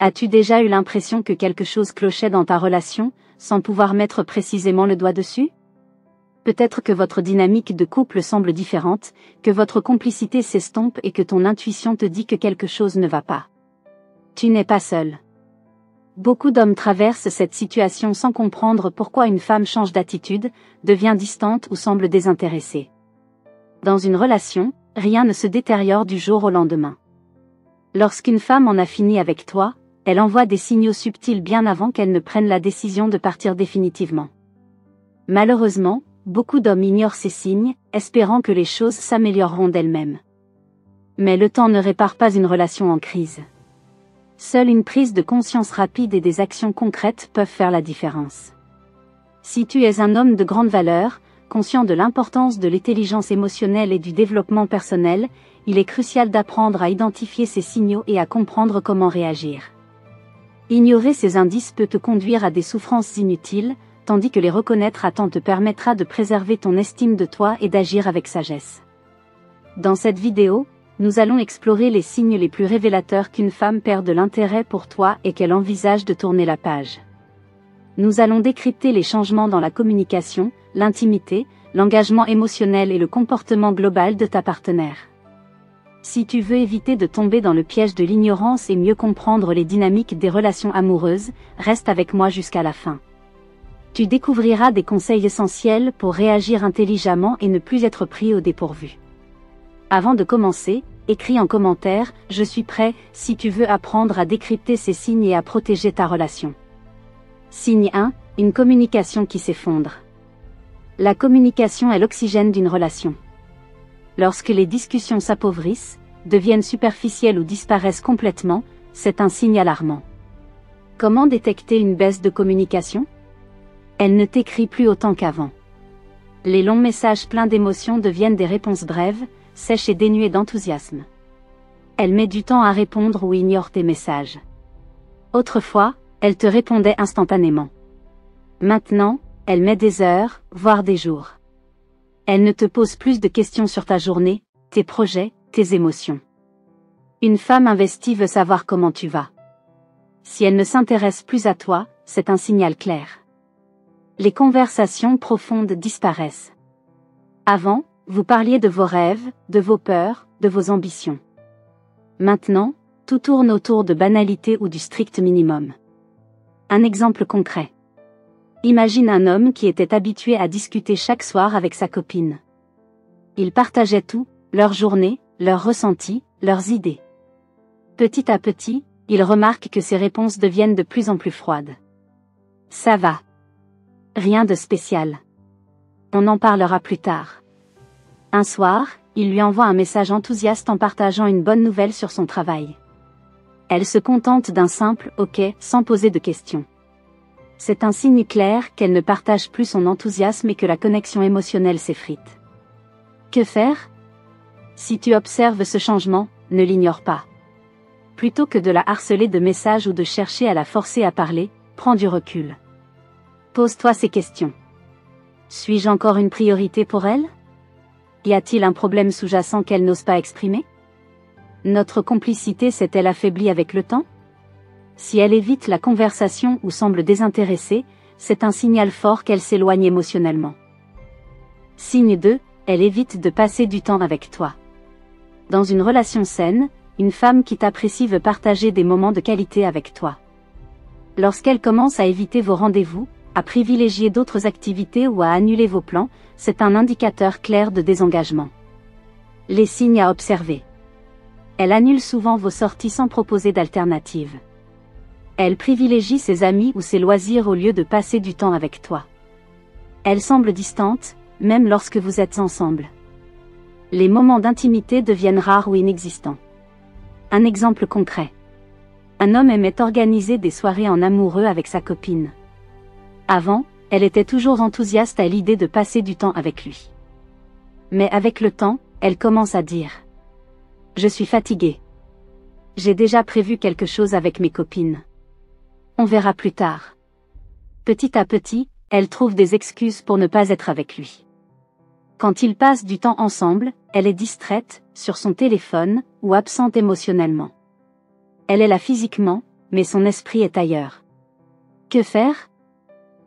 As-tu déjà eu l'impression que quelque chose clochait dans ta relation, sans pouvoir mettre précisément le doigt dessus? Peut-être que votre dynamique de couple semble différente, que votre complicité s'estompe et que ton intuition te dit que quelque chose ne va pas. Tu n'es pas seul. Beaucoup d'hommes traversent cette situation sans comprendre pourquoi une femme change d'attitude, devient distante ou semble désintéressée. Dans une relation, rien ne se détériore du jour au lendemain. Lorsqu'une femme en a fini avec toi, elle envoie des signaux subtils bien avant qu'elle ne prenne la décision de partir définitivement. Malheureusement, beaucoup d'hommes ignorent ces signes, espérant que les choses s'amélioreront d'elles-mêmes. Mais le temps ne répare pas une relation en crise. Seule une prise de conscience rapide et des actions concrètes peuvent faire la différence. Si tu es un homme de grande valeur, conscient de l'importance de l'intelligence émotionnelle et du développement personnel, il est crucial d'apprendre à identifier ces signaux et à comprendre comment réagir. Ignorer ces indices peut te conduire à des souffrances inutiles, tandis que les reconnaître à temps te permettra de préserver ton estime de toi et d'agir avec sagesse. Dans cette vidéo, nous allons explorer les signes les plus révélateurs qu'une femme perd de l'intérêt pour toi et qu'elle envisage de tourner la page. Nous allons décrypter les changements dans la communication, l'intimité, l'engagement émotionnel et le comportement global de ta partenaire. Si tu veux éviter de tomber dans le piège de l'ignorance et mieux comprendre les dynamiques des relations amoureuses, reste avec moi jusqu'à la fin. Tu découvriras des conseils essentiels pour réagir intelligemment et ne plus être pris au dépourvu. Avant de commencer, écris en commentaire « Je suis prêt » si tu veux apprendre à décrypter ces signes et à protéger ta relation. Signe 1, une communication qui s'effondre. La communication est l'oxygène d'une relation. Lorsque les discussions s'appauvrissent, deviennent superficielles ou disparaissent complètement, c'est un signe alarmant. Comment détecter une baisse de communication? Elle ne t'écrit plus autant qu'avant. Les longs messages pleins d'émotions deviennent des réponses brèves, sèche et dénuée d'enthousiasme. Elle met du temps à répondre ou ignore tes messages. Autrefois, elle te répondait instantanément. Maintenant, elle met des heures, voire des jours. Elle ne te pose plus de questions sur ta journée, tes projets, tes émotions. Une femme investie veut savoir comment tu vas. Si elle ne s'intéresse plus à toi, c'est un signal clair. Les conversations profondes disparaissent. Avant, vous parliez de vos rêves, de vos peurs, de vos ambitions. Maintenant, tout tourne autour de banalités ou du strict minimum. Un exemple concret. Imagine un homme qui était habitué à discuter chaque soir avec sa copine. Ils partageaient tout, leur journée, leurs ressentis, leurs idées. Petit à petit, il remarque que ses réponses deviennent de plus en plus froides. Ça va. Rien de spécial. On en parlera plus tard. Un soir, il lui envoie un message enthousiaste en partageant une bonne nouvelle sur son travail. Elle se contente d'un simple « OK » sans poser de questions. C'est un signe clair qu'elle ne partage plus son enthousiasme et que la connexion émotionnelle s'effrite. Que faire? Si tu observes ce changement, ne l'ignore pas. Plutôt que de la harceler de messages ou de chercher à la forcer à parler, prends du recul. Pose-toi ces questions. Suis-je encore une priorité pour elle? Y a-t-il un problème sous-jacent qu'elle n'ose pas exprimer? Notre complicité s'est-elle affaiblie avec le temps? Si elle évite la conversation ou semble désintéressée, c'est un signal fort qu'elle s'éloigne émotionnellement. Signe 2, elle évite de passer du temps avec toi. Dans une relation saine, une femme qui t'apprécie veut partager des moments de qualité avec toi. Lorsqu'elle commence à éviter vos rendez-vous, à privilégier d'autres activités ou à annuler vos plans, c'est un indicateur clair de désengagement. Les signes à observer. Elle annule souvent vos sorties sans proposer d'alternative. Elle privilégie ses amis ou ses loisirs au lieu de passer du temps avec toi. Elle semble distante, même lorsque vous êtes ensemble. Les moments d'intimité deviennent rares ou inexistants. Un exemple concret. Un homme aimait organiser des soirées en amoureux avec sa copine. Avant, elle était toujours enthousiaste à l'idée de passer du temps avec lui. Mais avec le temps, elle commence à dire « Je suis fatiguée. J'ai déjà prévu quelque chose avec mes copines. On verra plus tard. » Petit à petit, elle trouve des excuses pour ne pas être avec lui. Quand ils passent du temps ensemble, elle est distraite, sur son téléphone, ou absente émotionnellement. Elle est là physiquement, mais son esprit est ailleurs. Que faire?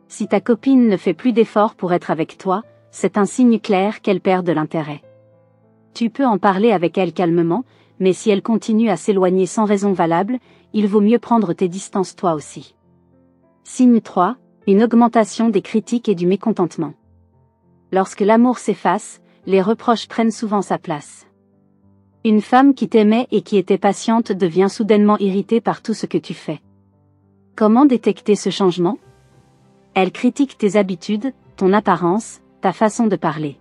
Si ta copine ne fait plus d'efforts pour être avec toi, c'est un signe clair qu'elle perd de l'intérêt. Tu peux en parler avec elle calmement, mais si elle continue à s'éloigner sans raison valable, il vaut mieux prendre tes distances toi aussi. Signe 3, une augmentation des critiques et du mécontentement. Lorsque l'amour s'efface, les reproches prennent souvent sa place. Une femme qui t'aimait et qui était patiente devient soudainement irritée par tout ce que tu fais. Comment détecter ce changement? Elle critique tes habitudes, ton apparence, ta façon de parler.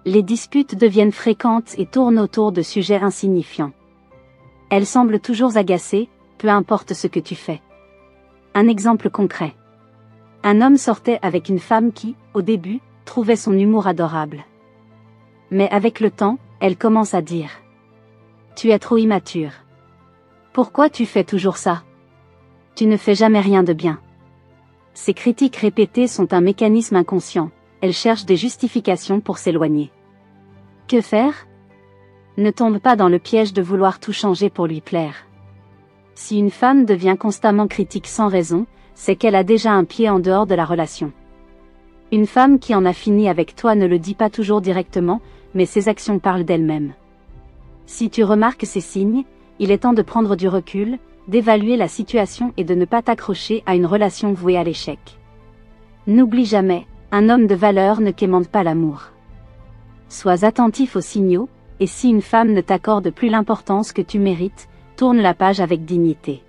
Les disputes deviennent fréquentes et tournent autour de sujets insignifiants. Elle semble toujours agacée, peu importe ce que tu fais. Un exemple concret. Un homme sortait avec une femme qui, au début, trouvait son humour adorable. Mais avec le temps, elle commence à dire: tu es trop immature. Pourquoi tu fais toujours ça? Tu ne fais jamais rien de bien. Ces critiques répétées sont un mécanisme inconscient, elle cherche des justifications pour s'éloigner. Que faire? Ne tombe pas dans le piège de vouloir tout changer pour lui plaire. Si une femme devient constamment critique sans raison, c'est qu'elle a déjà un pied en dehors de la relation. Une femme qui en a fini avec toi ne le dit pas toujours directement, mais ses actions parlent d'elle-même. Si tu remarques ces signes, il est temps de prendre du recul, d'évaluer la situation et de ne pas t'accrocher à une relation vouée à l'échec. N'oublie jamais, un homme de valeur ne quémande pas l'amour. Sois attentif aux signaux, et si une femme ne t'accorde plus l'importance que tu mérites, tourne la page avec dignité.